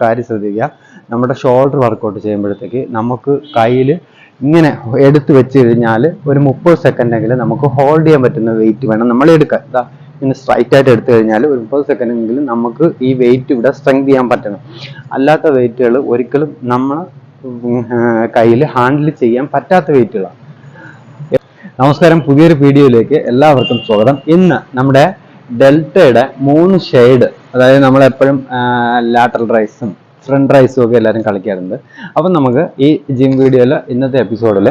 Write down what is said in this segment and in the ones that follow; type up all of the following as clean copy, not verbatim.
കാര്യം ശ്രദ്ധിക്കുക. നമ്മുടെ ഷോൾഡർ വർക്കൗട്ട് ചെയ്യുമ്പോഴത്തേക്ക് നമുക്ക് കയ്യിൽ ഇങ്ങനെ എടുത്ത് വെച്ച് കഴിഞ്ഞാൽ ഒരു 30 സെക്കൻഡെങ്കിലും നമുക്ക് ഹോൾഡ് ചെയ്യാൻ പറ്റുന്ന വെയിറ്റ് വേണം നമ്മൾ എടുക്കാൻ. ഇങ്ങനെ സ്ട്രൈറ്റ് ആയിട്ട് എടുത്തു കഴിഞ്ഞാൽ ഒരു 30 സെക്കൻഡെങ്കിലും നമുക്ക് ഈ വെയിറ്റ് ഇവിടെ സ്ട്രെങ്ത് ചെയ്യാൻ പറ്റണം. അല്ലാത്ത വെയിറ്റുകൾ ഒരിക്കലും നമ്മളെ കയ്യിൽ ഹാൻഡിൽ ചെയ്യാൻ പറ്റാത്ത വെയിറ്റുകളാണ്. നമസ്കാരം, പുതിയൊരു വീഡിയോയിലേക്ക് എല്ലാവർക്കും സ്വാഗതം. ഇന്ന് നമ്മുടെ ഡെൽറ്റയുടെ 3 ഷെയ്ഡ്, അതായത് നമ്മളെപ്പോഴും ലാറ്ററൽ റൈസും ഫ്രണ്ട് റൈസും ഒക്കെ എല്ലാവരും കളിക്കാറുണ്ട്. അപ്പം നമുക്ക് ഈ ജിം വീഡിയോയിൽ ഇന്നത്തെ എപ്പിസോഡിൽ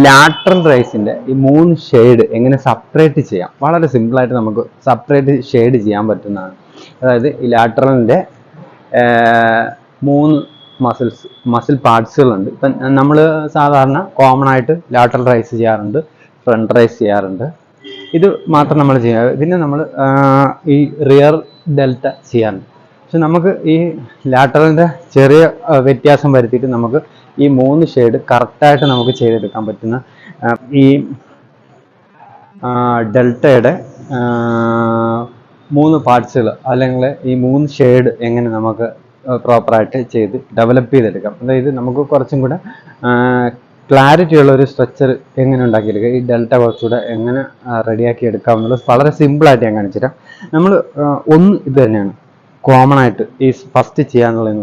ലാറ്ററൽ റൈസിൻ്റെ ഈ 3 ഷെയ്ഡ് എങ്ങനെ സെപ്പറേറ്റ് ചെയ്യാം, വളരെ സിമ്പിളായിട്ട് നമുക്ക് സെപ്പറേറ്റ് ഷെയ്ഡ് ചെയ്യാൻ പറ്റുന്നതാണ്. അതായത് ഈ ലാറ്ററലിൻ്റെ 3 മസിൽ പാർട്സുകളുണ്ട്. ഇപ്പം നമ്മൾ സാധാരണ കോമൺ ആയിട്ട് ലാറ്ററൽ റൈസ് ചെയ്യാറുണ്ട്, ഫ്രണ്ട് റൈസ് ചെയ്യാറുണ്ട്. ഇത് മാത്രം നമ്മൾ ചെയ്യാറ്. പിന്നെ നമ്മൾ ഈ റിയർ ഡെൽറ്റ ചെയ്യാറുണ്ട്. പക്ഷെ നമുക്ക് ഈ ലാറ്ററലിൻ്റെ ചെറിയ വ്യത്യാസം വരുത്തിയിട്ട് നമുക്ക് ഈ 3 ഷെയ്ഡ് കറക്റ്റായിട്ട് നമുക്ക് ചെയ്തെടുക്കാൻ പറ്റുന്ന ഈ ഡെൽറ്റയുടെ 3 പാർട്സുകൾ അല്ലെങ്കിൽ ഈ 3 ഷെയ്ഡ് എങ്ങനെ നമുക്ക് പ്രോപ്പറായിട്ട് ചെയ്ത് ഡെവലപ്പ് ചെയ്തെടുക്കാം. അതായത് നമുക്ക് കുറച്ചും കൂടെ ക്ലാരിറ്റി ഉള്ള ഒരു സ്ട്രക്ചർ എങ്ങനെ ഉണ്ടാക്കിയെടുക്കുക, ഈ ഡെൽറ്റ കുറച്ചുകൂടെ എങ്ങനെ റെഡിയാക്കി എടുക്കാം എന്നുള്ളത് വളരെ സിമ്പിളായിട്ട് ഞാൻ കാണിച്ചുതരാം. നമ്മൾ ഇത് തന്നെയാണ് കോമൺ ആയിട്ട് ഈ ഫസ്റ്റ് ചെയ്യാന്നുള്ളത്.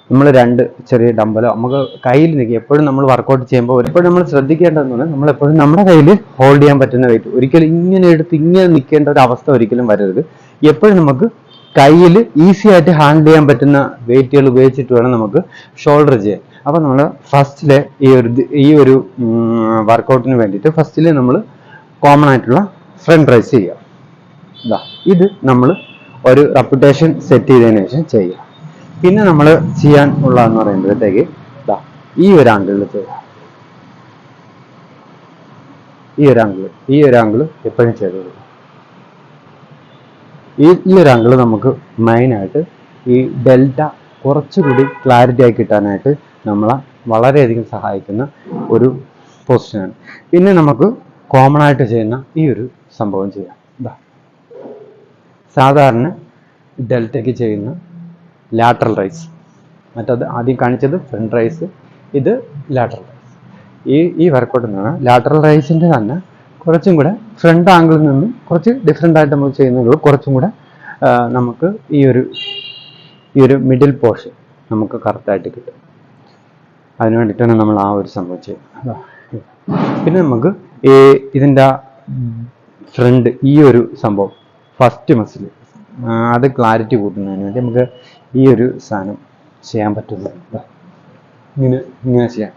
നമ്മൾ 2 ചെറിയ ഡമ്പലോ നമുക്ക് കയ്യിൽ നിൽക്കുക. എപ്പോഴും നമ്മൾ വർക്കൗട്ട് ചെയ്യുമ്പോൾ എപ്പോഴും നമ്മൾ ശ്രദ്ധിക്കേണ്ടതെന്ന് പറഞ്ഞാൽ നമ്മളെപ്പോഴും നമ്മുടെ കയ്യിൽ ഹോൾഡ് ചെയ്യാൻ പറ്റുന്ന വെയിറ്റ്, ഒരിക്കലും ഇങ്ങനെ എടുത്ത് ഇങ്ങനെ നിൽക്കേണ്ട ഒരു അവസ്ഥ ഒരിക്കലും വരരുത്. എപ്പോഴും നമുക്ക് കയ്യിൽ ഈസി ആയിട്ട് ഹാൻഡിൽ ചെയ്യാൻ പറ്റുന്ന വെയിറ്റുകൾ ഉപയോഗിച്ചിട്ട് വേണം നമുക്ക് ഷോൾഡർ ചെയ്യാൻ. അപ്പോൾ നമ്മൾ ഫസ്റ്റിലെ ഈ ഒരു വർക്കൗട്ടിന് വേണ്ടിയിട്ട് ഫസ്റ്റിൽ നമ്മൾ കോമൺ ആയിട്ടുള്ള ഫ്രണ്ട് റൈസ് ചെയ്യുക. ഇത് നമ്മൾ ഒരു റെപ്യൂട്ടേഷൻ സെറ്റ് ചെയ്തതിന് ശേഷം ചെയ്യുക. പിന്നെ നമ്മൾ ചെയ്യാൻ ഉള്ളതെന്ന് പറയുമ്പോഴത്തേക്ക് ഈ ഒരു ആംഗിളിൽ ചെയ്യുക. ഈ ഒരു ആംഗിൾ എപ്പോഴും ചെയ്ത് കൊടുക്കുക. ഈ ഒരു ആംഗിൾ നമുക്ക് മെയിനായിട്ട് ഈ ഡെൽറ്റ കുറച്ചുകൂടി ക്ലാരിറ്റി ആയി കിട്ടാനായിട്ട് നമ്മളെ വളരെയധികം സഹായിക്കുന്ന ഒരു പൊസിഷനാണ്. പിന്നെ നമുക്ക് കോമൺ ആയിട്ട് ചെയ്യുന്ന ഈ ഒരു സംഭവം ചെയ്യാം. സാധാരണ ഡെൽറ്റയ്ക്ക് ചെയ്യുന്ന ലാറ്ററൽ റൈസ്, മറ്റത് ആദ്യം കാണിച്ചത് ഫ്രണ്ട് റൈസ്, ഇത് ലാറ്ററൽ റൈസ്. ഈ വർക്കൗട്ട് എന്ന് പറഞ്ഞാൽ ലാറ്ററൽ റൈസിൻ്റെ തന്നെ കുറച്ചും കൂടെ ഫ്രണ്ട് ആംഗിളിൽ നിന്ന് കുറച്ച് ഡിഫറെൻ്റ് ആയിട്ട് നമ്മൾ ചെയ്യുന്നത്, കുറച്ചും കൂടെ നമുക്ക് ഈ ഒരു മിഡിൽ പോർഷൻ നമുക്ക് കറക്റ്റായിട്ട് കിട്ടും. അതിന് വേണ്ടിയിട്ടാണ് നമ്മൾ ആ ഒരു സംഭവം ചെയ്യുന്നത്. പിന്നെ നമുക്ക് ഇതിൻ്റെ ഫ്രണ്ട് ഈ ഒരു സംഭവം ഫസ്റ്റ് മസിൽ അത് ക്ലാരിറ്റി കൂട്ടുന്നതിന് വേണ്ടി നമുക്ക് ഈ ഒരു സാധനം ചെയ്യാൻ പറ്റുന്നുണ്ട്. ഇങ്ങനെ ചെയ്യാം.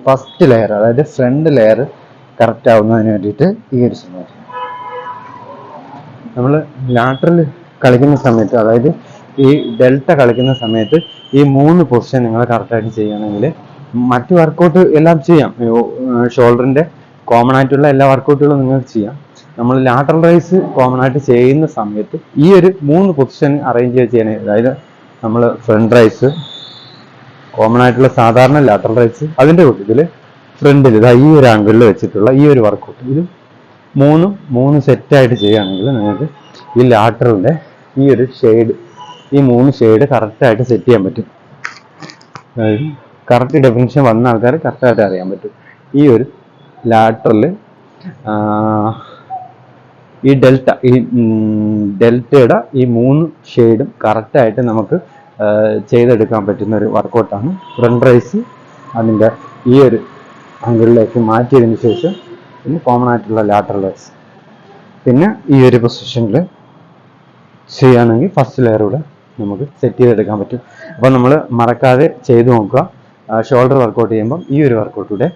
ഫസ്റ്റ് ലെയർ, അതായത് ഫ്രണ്ട് ലെയർ കറക്റ്റ് ആവുന്നതിന് വേണ്ടിയിട്ട് ഈ ഒരു സംഭവം നമ്മൾ ലാറ്ററൽ കളിക്കുന്ന സമയത്ത്, അതായത് ഈ ഡെൽറ്റ കളിക്കുന്ന സമയത്ത് ഈ 3 പൊസിഷൻ നിങ്ങൾ കറക്റ്റായിട്ട് ചെയ്യുകയാണെങ്കിൽ മറ്റു വർക്കൗട്ട് എല്ലാം ചെയ്യാം. ഷോൾഡറിൻ്റെ കോമൺ ആയിട്ടുള്ള എല്ലാ വർക്കൗട്ടുകളും നിങ്ങൾക്ക് ചെയ്യാം. നമ്മൾ ലാറ്ററൽ റൈസ് കോമൺ ആയിട്ട് ചെയ്യുന്ന സമയത്ത് ഈ ഒരു 3 പൊസിഷൻ അറേഞ്ച് ചെയ്യാൻ, അതായത് നമ്മൾ ഫ്രണ്ട് റൈസ്, കോമൺ ആയിട്ടുള്ള സാധാരണ ലാറ്ററൽ റൈസ്, അതിൻ്റെ കൂട്ടത്തിൽ ഫ്രണ്ടിൽ ഈ ഒരു ആംഗിളിൽ വെച്ചിട്ടുള്ള ഈ ഒരു വർക്കൗട്ട്, ഇത് 3 സെറ്റായിട്ട് ചെയ്യുകയാണെങ്കിൽ നിങ്ങൾക്ക് ഈ ലാറ്ററലിൻ്റെ ഈ ഒരു ഷെയ്ഡ്, ഈ 3 ഷെയ്ഡ് കറക്റ്റായിട്ട് സെറ്റ് ചെയ്യാൻ പറ്റും. അതായത് കറക്റ്റ് ഡെഫിനിഷൻ വന്ന ആൾക്കാർ കറക്റ്റായിട്ട് അറിയാൻ പറ്റും. ഈ ഒരു ലാറ്ററൽ ഈ ഡെൽറ്റയുടെ ഈ 3 ഷെയ്ഡും കറക്റ്റായിട്ട് നമുക്ക് ചെയ്തെടുക്കാൻ പറ്റുന്ന ഒരു വർക്കൗട്ടാണ് ഫ്രണ്ട് റൈസ്. അതിൻ്റെ ഈ ഒരു ആംഗിളിലേക്ക് മാറ്റിയതിന് ശേഷം പിന്നെ കോമൺ ആയിട്ടുള്ള ലാറ്ററൽ റൈസ്. പിന്നെ ഈ ഒരു പൊസിഷനിൽ ചെയ്യുകയാണെങ്കിൽ ഫസ്റ്റ് ലെയർ കൂടെ നമുക്ക് സെറ്റ് ചെയ്തെടുക്കാൻ പറ്റും. അപ്പോൾ നമ്മൾ മറക്കാതെ ചെയ്ത് നോക്കുക. ഷോൾഡർ വർക്കൗട്ട് ചെയ്യുമ്പം ഈ ഒരു വർക്കൗട്ടൂടെ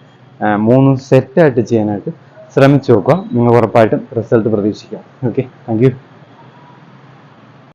3 സെറ്റായിട്ട് ചെയ്യാനായിട്ട് ശ്രമിച്ചു നോക്കുക. നിങ്ങൾ ഉറപ്പായിട്ടും റിസൾട്ട് പ്രതീക്ഷിക്കാം. Okay, thank you.